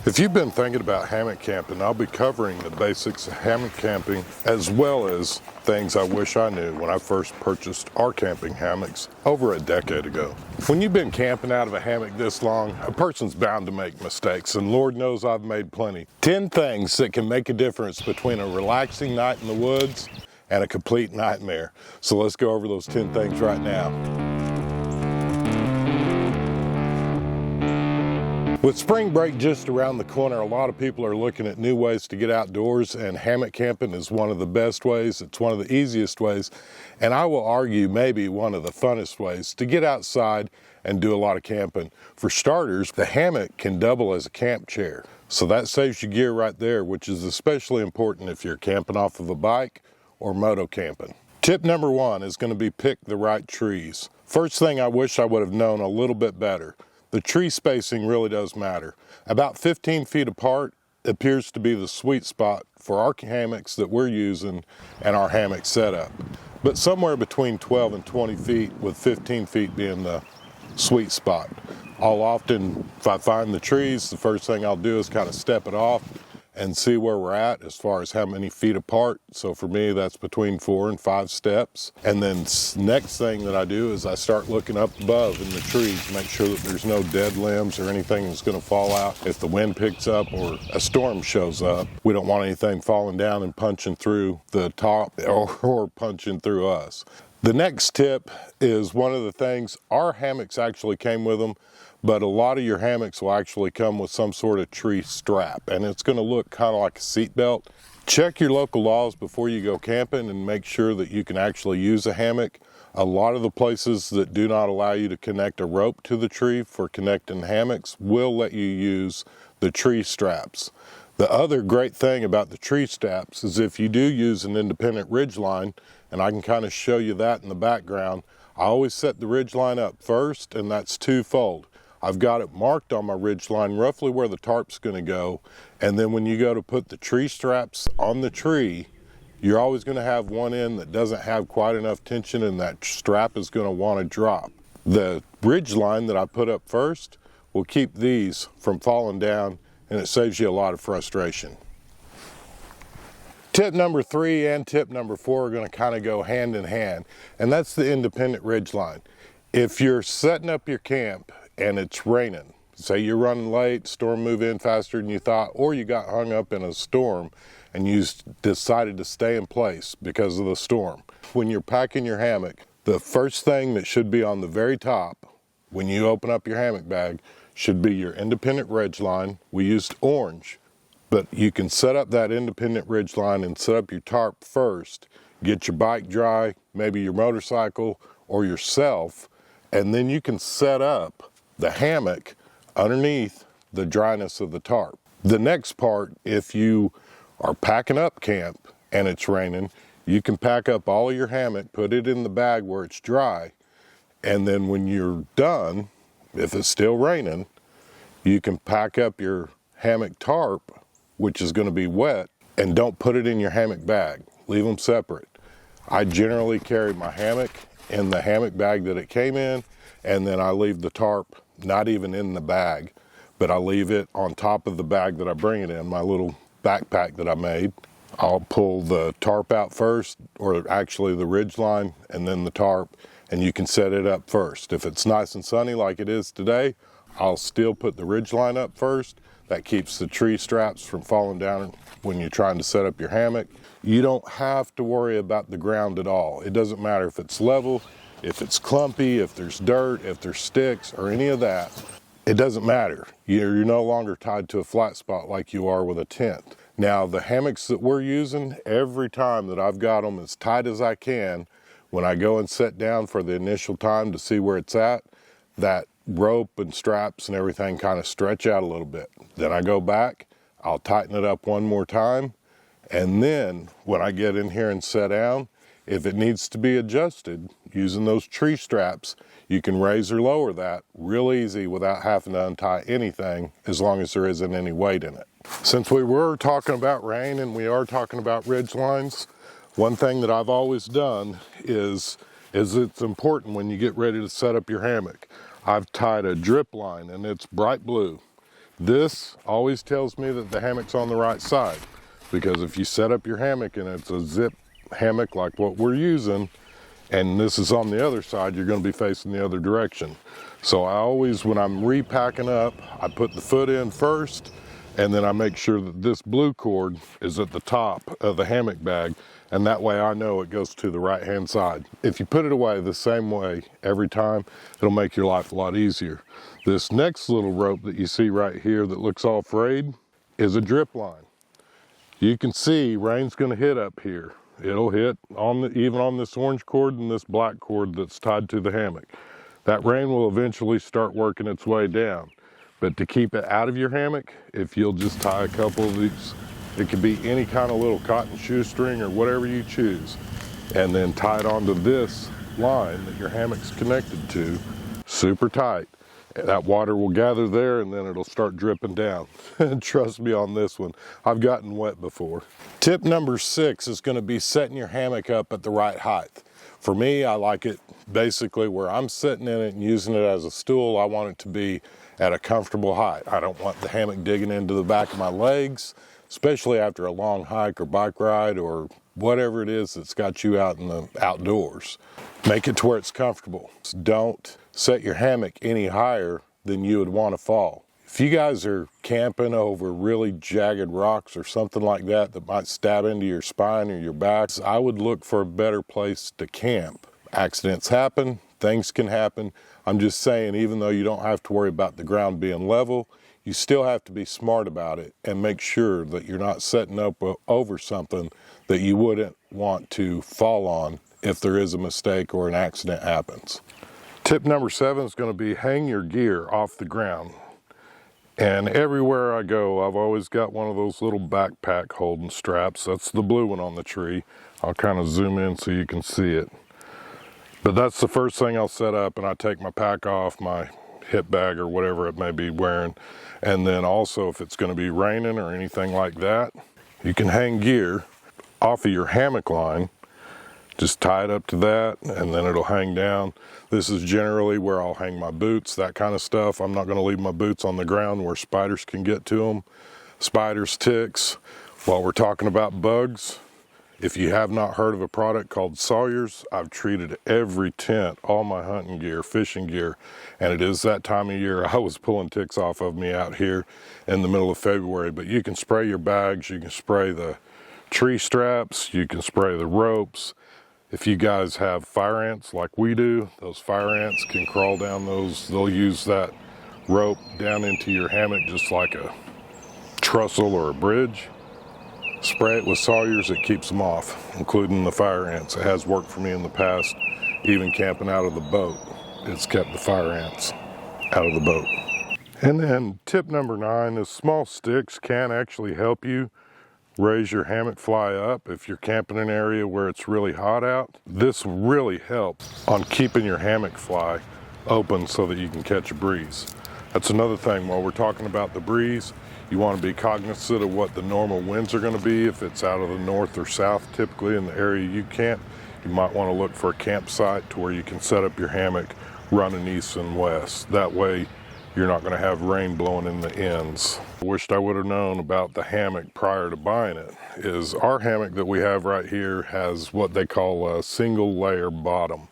If you've been thinking about hammock camping, I'll be covering the basics of hammock camping as well as things I wish I knew when I first purchased our camping hammocks over a decade ago. When you've been camping out of a hammock this long, a person's bound to make mistakes, and Lord knows I've made plenty. 10 things that can make a difference between a relaxing night in the woods and a complete nightmare. So let's go over those 10 things right now. With spring break just around the corner, a lot of people are looking at new ways to get outdoors, and hammock camping is one of the best ways. It's one of the easiest ways, and I will argue maybe one of the funnest ways to get outside and do a lot of camping. For starters, the hammock can double as a camp chair, so that saves you gear right there, which is especially important if you're camping off of a bike or moto camping. Tip number 1 is going to be pick the right trees. First thing I wish I would have known a little bit better. The tree spacing really does matter. About 15 feet apart appears to be the sweet spot for our hammocks that we're using and our hammock setup. But somewhere between 12 and 20 feet, with 15 feet being the sweet spot. I'll often, if I find the trees, the first thing I'll do is kind of step it off and see where we're at as far as how many feet apart. So for me, that's between 4 and 5 steps. And then next thing that I do is I start looking up above in the trees, make sure that there's no dead limbs or anything that's gonna fall out. If the wind picks up or a storm shows up, we don't want anything falling down and punching through the top or punching through us. The next tip is one of the things, our hammocks actually came with them, but a lot of your hammocks will actually come with some sort of tree strap, and it's going to look kind of like a seat belt. Check your local laws before you go camping and make sure that you can actually use a hammock. A lot of the places that do not allow you to connect a rope to the tree for connecting hammocks will let you use the tree straps. The other great thing about the tree straps is if you do use an independent ridge line, and I can kind of show you that in the background, I always set the ridge line up first, and that's twofold. I've got it marked on my ridge line roughly where the tarp's going to go, and then when you go to put the tree straps on the tree, you're always going to have one end that doesn't have quite enough tension, and that strap is going to want to drop. The ridge line that I put up first will keep these from falling down, and it saves you a lot of frustration. Tip number 3 and tip number 4 are going to kind of go hand in hand, and that's the independent ridge line. If you're setting up your camp and it's raining, say you're running late, storm moved in faster than you thought, or you got hung up in a storm and you decided to stay in place because of the storm. When you're packing your hammock, the first thing that should be on the very top when you open up your hammock bag should be your independent ridge line. We used orange, but you can set up that independent ridge line and set up your tarp first, get your bike dry, maybe your motorcycle or yourself, and then you can set up the hammock underneath the dryness of the tarp. The next part, if you are packing up camp and it's raining, you can pack up all of your hammock, put it in the bag where it's dry, and then when you're done, if it's still raining, you can pack up your hammock tarp, which is going to be wet, and don't put it in your hammock bag. Leave them separate. I generally carry my hammock in the hammock bag that it came in, and then I leave the tarp not even in the bag, but I leave it on top of the bag that I bring it in, my little backpack that I made. I'll pull the tarp out first, or actually the ridge line, and then the tarp, and you can set it up first. If it's nice and sunny like it is today, I'll still put the ridge line up first. That keeps the tree straps from falling down when you're trying to set up your hammock. You don't have to worry about the ground at all. It doesn't matter if it's level, if it's clumpy, if there's dirt, if there's sticks, or any of that. It doesn't matter. You're no longer tied to a flat spot like you are with a tent. Now, the hammocks that we're using, every time that I've got them as tight as I can, when I go and sit down for the initial time to see where it's at, that rope and straps and everything kind of stretch out a little bit. Then I go back, I'll tighten it up one more time, and then when I get in here and sit down, if it needs to be adjusted using those tree straps, you can raise or lower that real easy without having to untie anything, as long as there isn't any weight in it. Since we were talking about rain and we are talking about ridge lines, one thing that I've always done is it's important when you get ready to set up your hammock. I've tied a drip line, and it's bright blue. This always tells me that the hammock's on the right side, because if you set up your hammock and it's a zip hammock like what we're using, and this is on the other side, you're going to be facing the other direction. So I always, when I'm repacking up, I put the foot in first, and then I make sure that this blue cord is at the top of the hammock bag, and that way I know it goes to the right hand side. If you put it away the same way every time, it'll make your life a lot easier. This next little rope that you see right here that looks all frayed is a drip line. You can see rain's going to hit up here. It'll hit on even on this orange cord and this black cord that's tied to the hammock. That rain will eventually start working its way down. But to keep it out of your hammock, if you'll just tie a couple of these, it could be any kind of little cotton shoestring or whatever you choose, and then tie it onto this line that your hammock's connected to, super tight. That water will gather there and then it'll start dripping down. Trust me on this one, I've gotten wet before. Tip number 6 is going to be setting your hammock up at the right height. For me, I like it basically where I'm sitting in it and using it as a stool. I want it to be at a comfortable height. I don't want the hammock digging into the back of my legs, especially after a long hike or bike ride or whatever it is that's got you out in the outdoors. Make it to where it's comfortable. Don't set your hammock any higher than you would want to fall. If you guys are camping over really jagged rocks or something like that that might stab into your spine or your back, I would look for a better place to camp. Accidents happen, things can happen. I'm just saying, even though you don't have to worry about the ground being level, you still have to be smart about it and make sure that you're not setting up over something that you wouldn't want to fall on if there is a mistake or an accident happens. Tip number 7 is going to be hang your gear off the ground. And everywhere I go, I've always got one of those little backpack holding straps. That's the blue one on the tree. I'll kind of zoom in so you can see it. But that's the first thing I'll set up, and I take my pack off, my hip bag or whatever it may be wearing. And then also, if it's going to be raining or anything like that, you can hang gear off of your hammock line. Just tie it up to that and then it'll hang down. This is generally where I'll hang my boots, that kind of stuff. I'm not going to leave my boots on the ground where spiders can get to them. Spiders, ticks. While we're talking about bugs, if you have not heard of a product called Sawyer's, I've treated every tent, all my hunting gear, fishing gear, and it is that time of year. I was pulling ticks off of me out here in the middle of February, but you can spray your bags, you can spray the tree straps, you can spray the ropes. If you guys have fire ants like we do, those fire ants can crawl down those. They'll use that rope down into your hammock just like a trestle or a bridge. Spray it with Sawyer's, it keeps them off, including the fire ants. It has worked for me in the past, even camping out of the boat. It's kept the fire ants out of the boat. And then tip number 9 is small sticks can actually help you raise your hammock fly up if you're camping in an area where it's really hot out. This really helps on keeping your hammock fly open so that you can catch a breeze. That's another thing, while we're talking about the breeze, you want to be cognizant of what the normal winds are going to be. If it's out of the north or south, typically in the area you camp, you might want to look for a campsite to where you can set up your hammock running east and west. That way you're not going to have rain blowing in the ends. I wished I would have known about the hammock prior to buying it. Is our hammock that we have right here has what they call a single layer bottom.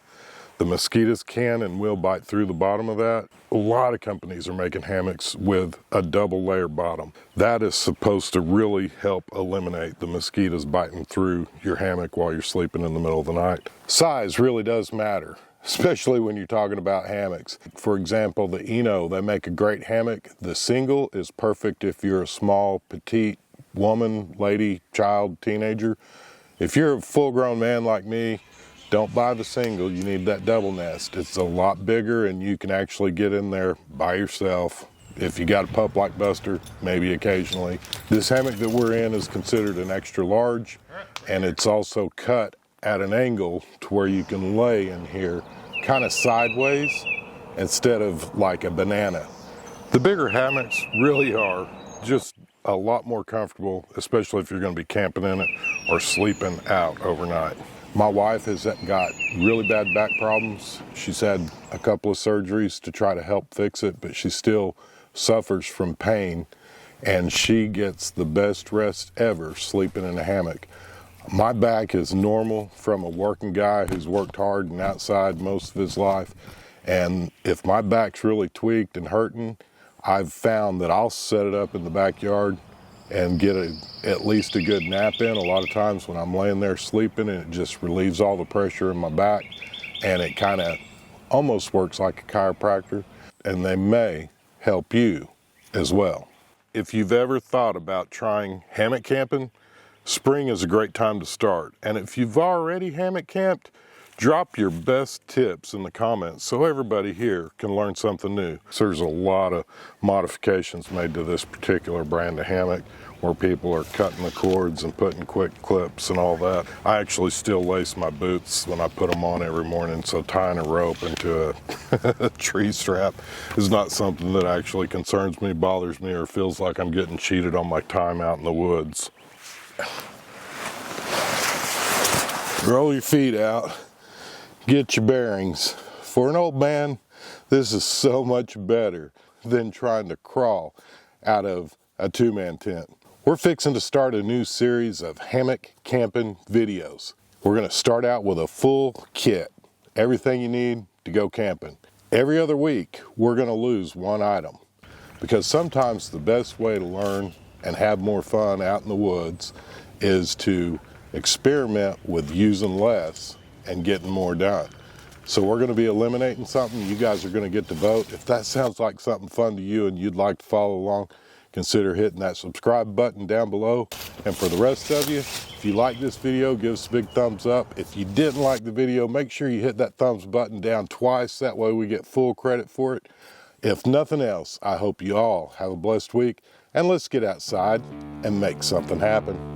The mosquitoes can and will bite through the bottom of that. A lot of companies are making hammocks with a double layer bottom. That is supposed to really help eliminate the mosquitoes biting through your hammock while you're sleeping in the middle of the night. Size really does matter, especially when you're talking about hammocks. For example, the Eno, they make a great hammock. The single is perfect if you're a small, petite woman, lady, child, teenager. If you're a full-grown man like me, don't buy the single, you need that double nest. It's a lot bigger and you can actually get in there by yourself. If you got a pup like Buster, maybe occasionally. This hammock that we're in is considered an extra large, and it's also cut at an angle to where you can lay in here kind of sideways instead of like a banana. The bigger hammocks really are just a lot more comfortable, especially if you're going to be camping in it or sleeping out overnight. My wife has got really bad back problems. She's had a couple of surgeries to try to help fix it, but she still suffers from pain, and she gets the best rest ever sleeping in a hammock. My back is normal from a working guy who's worked hard and outside most of his life, and if my back's really tweaked and hurting, I've found that I'll set it up in the backyard and get at least a good nap in. A lot of times when I'm laying there sleeping, and it just relieves all the pressure in my back, and it kind of almost works like a chiropractor, and they may help you as well. If you've ever thought about trying hammock camping, spring is a great time to start. And if you've already hammock camped, drop your best tips in the comments so everybody here can learn something new. So there's a lot of modifications made to this particular brand of hammock, where people are cutting the cords and putting quick clips and all that. I actually still lace my boots when I put them on every morning, so tying a rope into a tree strap is not something that actually concerns me, bothers me, or feels like I'm getting cheated on my time out in the woods. Roll your feet out, get your bearings. For an old man, this is so much better than trying to crawl out of a two-man tent. We're fixing to start a new series of hammock camping videos. We're going to start out with a full kit, everything you need to go camping. Every other week, we're going to lose one item, because sometimes the best way to learn and have more fun out in the woods is to experiment with using less and getting more done. So we're going to be eliminating something. You guys are going to get to vote. If that sounds like something fun to you and you'd like to follow along, consider hitting that subscribe button down below. And for the rest of you, if you like this video, give us a big thumbs up. If you didn't like the video, make sure you hit that thumbs button down twice. That way we get full credit for it. If nothing else, I hope you all have a blessed week, and let's get outside and make something happen.